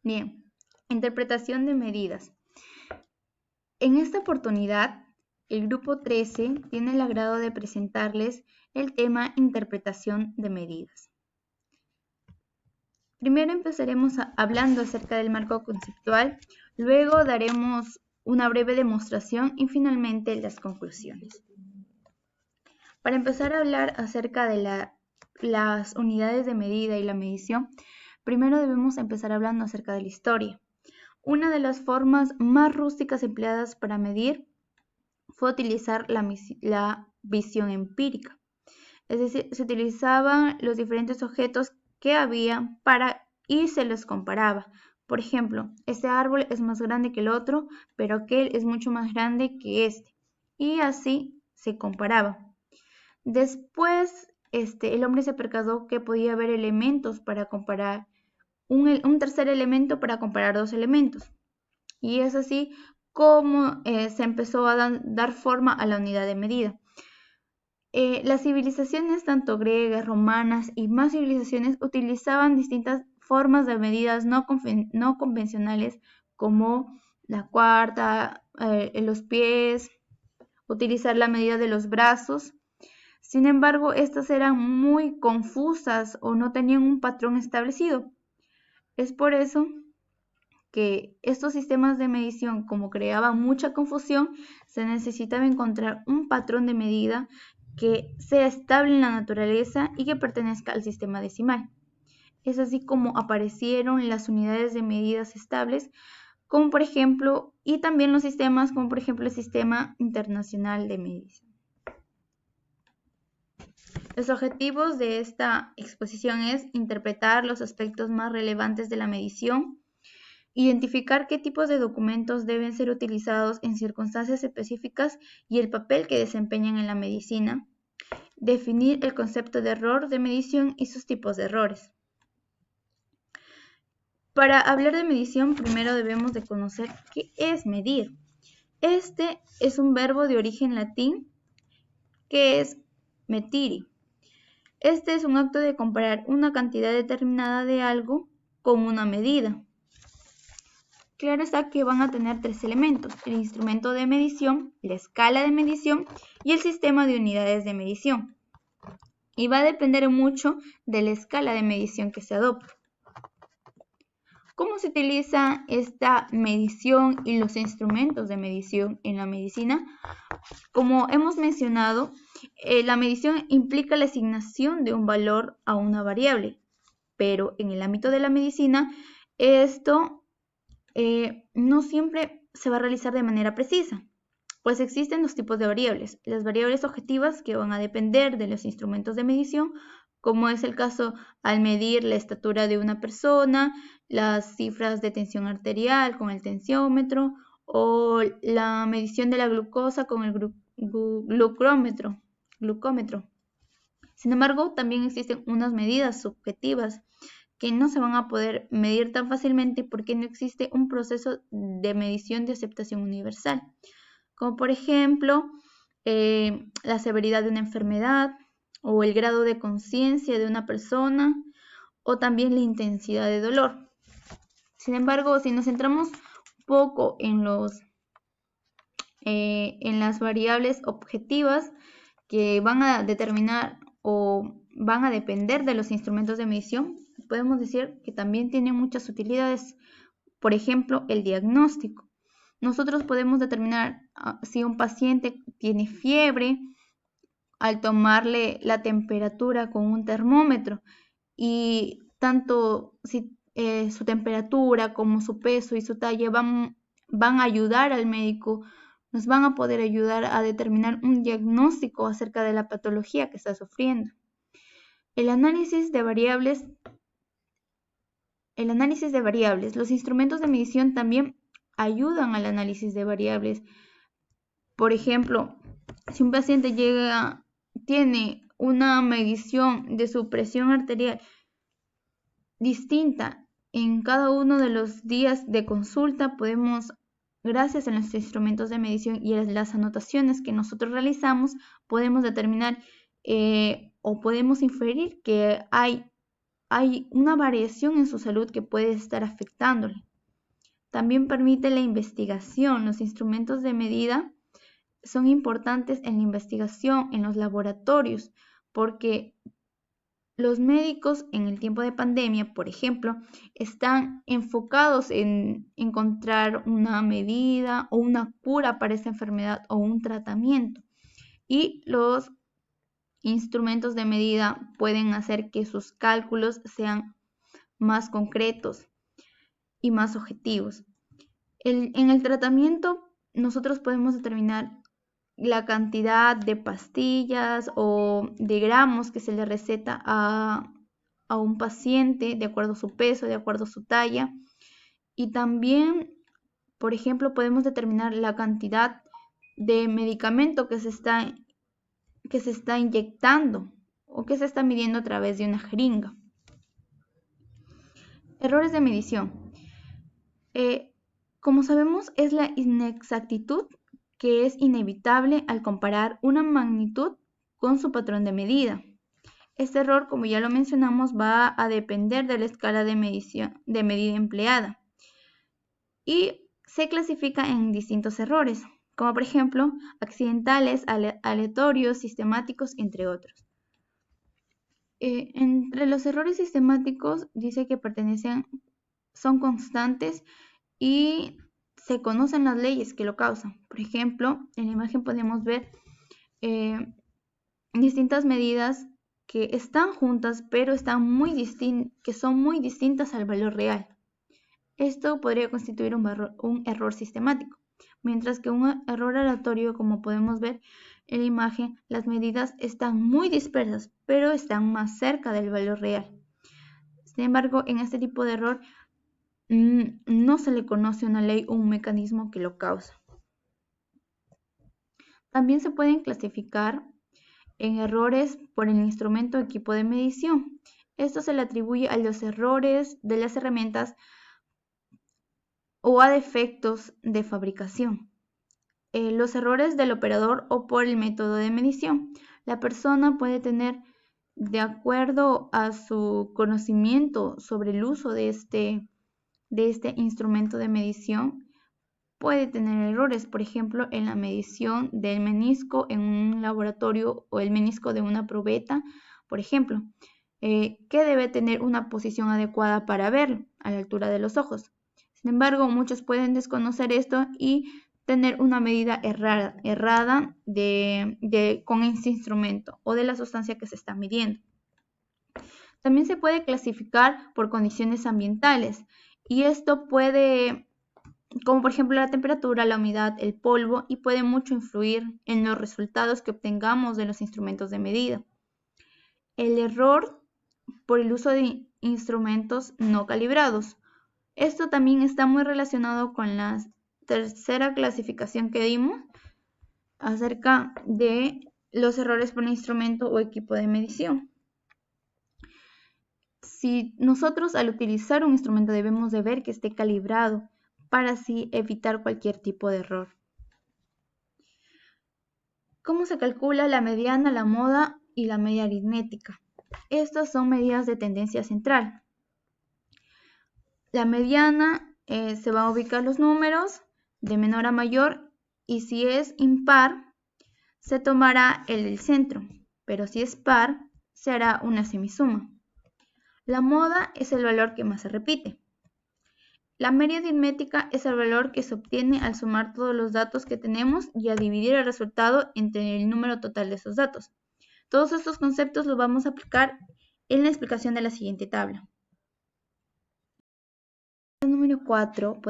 Bien, interpretación de medidas. En esta oportunidad, el grupo 13 tiene el agrado de presentarles el tema interpretación de medidas. Primero empezaremos hablando acerca del marco conceptual, luego daremos una breve demostración y finalmente las conclusiones. Para empezar a hablar acerca de las unidades de medida y la medición, primero debemos empezar hablando acerca de la historia. Una de las formas más rústicas empleadas para medir fue utilizar la visión empírica. Es decir, se utilizaban los diferentes objetos que había y se los comparaba. Por ejemplo, este árbol es más grande que el otro, pero aquel es mucho más grande que este. Y así se comparaba. Después, el hombre se percató que podía haber elementos para comparar, un tercer elemento para comparar dos elementos. Y es así como se empezó a dar forma a la unidad de medida. Las civilizaciones, tanto griegas, romanas y más civilizaciones, utilizaban distintas formas de medidas no convencionales, como la cuarta, los pies, utilizar la medida de los brazos. Sin embargo, estas eran muy confusas o no tenían un patrón establecido. Es por eso que estos sistemas de medición, como creaban mucha confusión, se necesitaba encontrar un patrón de medida que sea estable en la naturaleza y que pertenezca al sistema decimal. Es así como aparecieron las unidades de medidas estables, como por ejemplo, y también los sistemas, como por ejemplo el Sistema Internacional de Medición. Los objetivos de esta exposición es interpretar los aspectos más relevantes de la medición, identificar qué tipos de documentos deben ser utilizados en circunstancias específicas y el papel que desempeñan en la medicina, definir el concepto de error de medición y sus tipos de errores. Para hablar de medición, primero debemos de conocer qué es medir. Este es un verbo de origen latín que es metiri. Este es un acto de comparar una cantidad determinada de algo con una medida. Claro está que van a tener tres elementos: el instrumento de medición, la escala de medición y el sistema de unidades de medición. Y va a depender mucho de la escala de medición que se adopte. ¿Cómo se utiliza esta medición y los instrumentos de medición en la medicina? Como hemos mencionado, la medición implica la asignación de un valor a una variable, pero en el ámbito de la medicina esto no siempre se va a realizar de manera precisa, pues existen dos tipos de variables: las variables objetivas, que van a depender de los instrumentos de medición, como es el caso al medir la estatura de una persona, las cifras de tensión arterial con el tensiómetro o la medición de la glucosa con el glucómetro. Sin embargo, también existen unas medidas subjetivas que no se van a poder medir tan fácilmente porque no existe un proceso de medición de aceptación universal, como por ejemplo la severidad de una enfermedad o el grado de conciencia de una persona o también la intensidad de dolor. Sin embargo, si nos centramos un poco en las variables objetivas que van a determinar o van a depender de los instrumentos de medición, podemos decir que también tienen muchas utilidades. Por ejemplo, el diagnóstico. Nosotros podemos determinar si un paciente tiene fiebre al tomarle la temperatura con un termómetro, y tanto si su temperatura como su peso y su talla van a ayudar al médico, nos van a poder ayudar a determinar un diagnóstico acerca de la patología que está sufriendo. El análisis de variables. Los instrumentos de medición también ayudan al análisis de variables. Por ejemplo, si un paciente tiene una medición de su presión arterial distinta en cada uno de los días de consulta, gracias a los instrumentos de medición y a las anotaciones que nosotros realizamos, podemos determinar o podemos inferir que hay hay una variación en su salud que puede estar afectándole. También permite la investigación. Los instrumentos de medida son importantes en la investigación, en los laboratorios, porque los médicos en el tiempo de pandemia, por ejemplo, están enfocados en encontrar una medida o una cura para esa enfermedad o un tratamiento. Y los instrumentos de medida pueden hacer que sus cálculos sean más concretos y más objetivos. En el tratamiento nosotros podemos determinar la cantidad de pastillas o de gramos que se le receta a un paciente de acuerdo a su peso, de acuerdo a su talla. Y también, por ejemplo, podemos determinar la cantidad de medicamento que se está inyectando o que se está midiendo a través de una jeringa. Errores de medición. Como sabemos, es la inexactitud que es inevitable al comparar una magnitud con su patrón de medida. Este error, como ya lo mencionamos, va a depender de la escala de medida empleada y se clasifica en distintos errores, como por ejemplo accidentales, aleatorios, sistemáticos, entre otros. Entre los errores sistemáticos dice que son constantes y se conocen las leyes que lo causan. Por ejemplo, en la imagen podemos ver distintas medidas que están juntas, pero que son muy distintas al valor real. Esto podría constituir un error sistemático, mientras que un error aleatorio, como podemos ver en la imagen, las medidas están muy dispersas, pero están más cerca del valor real. Sin embargo, en este tipo de error no se le conoce una ley o un mecanismo que lo causa. También se pueden clasificar en errores por el instrumento o equipo de medición. Esto se le atribuye a los errores de las herramientas o a defectos de fabricación. Los errores del operador o por el método de medición. La persona puede tener, de acuerdo a su conocimiento sobre el uso de este instrumento de medición, puede tener errores, por ejemplo, en la medición del menisco en un laboratorio o el menisco de una probeta, por ejemplo, que debe tener una posición adecuada para verlo a la altura de los ojos. Sin embargo, muchos pueden desconocer esto y tener una medida errada con este instrumento o de la sustancia que se está midiendo. También se puede clasificar por condiciones ambientales y esto puede, como por ejemplo la temperatura, la humedad, el polvo, y puede mucho influir en los resultados que obtengamos de los instrumentos de medida. El error por el uso de instrumentos no calibrados. Esto también está muy relacionado con la tercera clasificación que dimos acerca de los errores por instrumento o equipo de medición. Si nosotros al utilizar un instrumento debemos de ver que esté calibrado para así evitar cualquier tipo de error. ¿Cómo se calcula la mediana, la moda y la media aritmética? Estas son medidas de tendencia central. La mediana se va a ubicar los números de menor a mayor y si es impar se tomará el del centro, pero si es par se hará una semisuma. La moda es el valor que más se repite. La media aritmética es el valor que se obtiene al sumar todos los datos que tenemos y a dividir el resultado entre el número total de esos datos. Todos estos conceptos los vamos a aplicar en la explicación de la siguiente tabla. En el número 4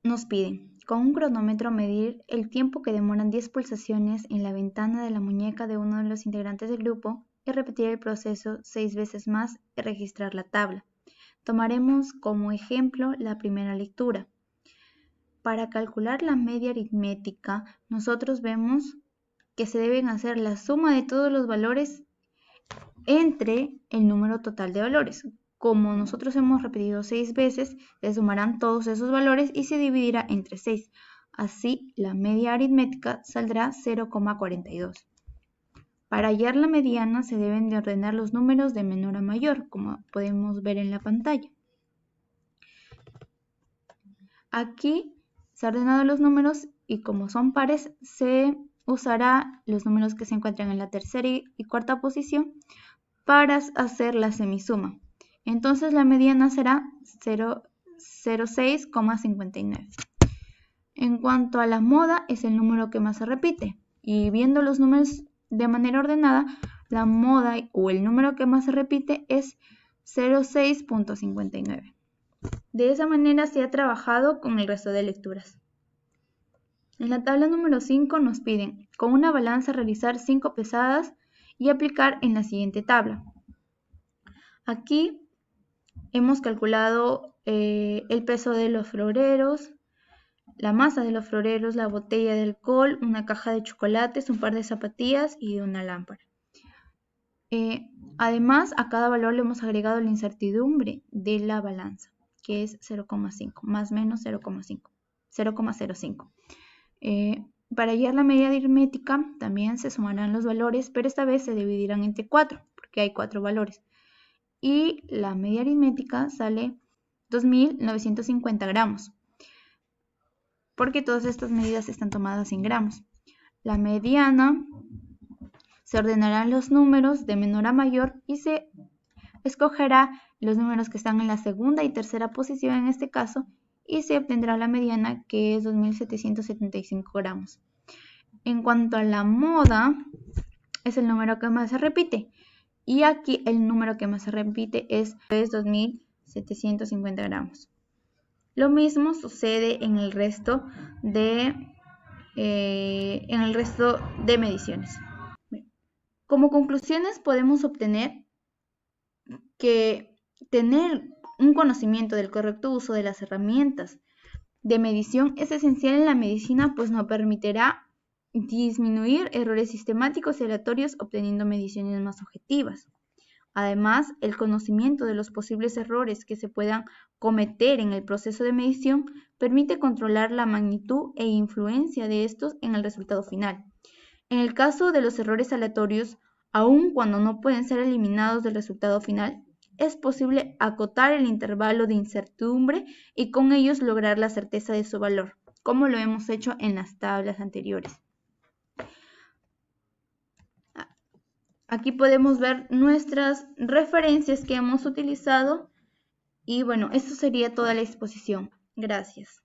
nos piden con un cronómetro medir el tiempo que demoran 10 pulsaciones en la ventana de la muñeca de uno de los integrantes del grupo y repetir el proceso 6 veces más y registrar la tabla. Tomaremos como ejemplo la primera lectura. Para calcular la media aritmética, nosotros vemos que se deben hacer la suma de todos los valores entre el número total de valores. Como nosotros hemos repetido 6 veces, se sumarán todos esos valores y se dividirá entre 6. Así, la media aritmética saldrá 0,42. Para hallar la mediana se deben de ordenar los números de menor a mayor, como podemos ver en la pantalla. Aquí se han ordenado los números y como son pares, se usará los números que se encuentran en la tercera y cuarta posición para hacer la semisuma. Entonces la mediana será 0,06,59. En cuanto a la moda, es el número que más se repite. Y viendo los números de manera ordenada, la moda o el número que más se repite es 0,6,59. De esa manera se ha trabajado con el resto de lecturas. En la tabla número 5 nos piden con una balanza realizar 5 pesadas y aplicar en la siguiente tabla. Aquí hemos calculado el peso de los floreros, la masa de los floreros, la botella de alcohol, una caja de chocolates, un par de zapatillas y una lámpara. Además, a cada valor le hemos agregado la incertidumbre de la balanza, que es 0,5, más o menos 0,05. Para hallar la media aritmética también se sumarán los valores, pero esta vez se dividirán entre 4, porque hay 4 valores. Y la media aritmética sale 2.950 gramos, porque todas estas medidas están tomadas en gramos. La mediana, se ordenarán los números de menor a mayor y se escogerá los números que están en la segunda y tercera posición en este caso, y se obtendrá la mediana, que es 2.775 gramos. En cuanto a la moda, es el número que más se repite. Y aquí el número que más se repite es 2.750 gramos. Lo mismo sucede en el resto de mediciones. Como conclusiones podemos obtener que tener un conocimiento del correcto uso de las herramientas de medición es esencial en la medicina, pues nos permitirá disminuir errores sistemáticos y aleatorios obteniendo mediciones más objetivas. Además, el conocimiento de los posibles errores que se puedan cometer en el proceso de medición permite controlar la magnitud e influencia de estos en el resultado final. En el caso de los errores aleatorios, aun cuando no pueden ser eliminados del resultado final, es posible acotar el intervalo de incertidumbre y con ellos lograr la certeza de su valor, como lo hemos hecho en las tablas anteriores. Aquí podemos ver nuestras referencias que hemos utilizado y bueno, esto sería toda la exposición. Gracias.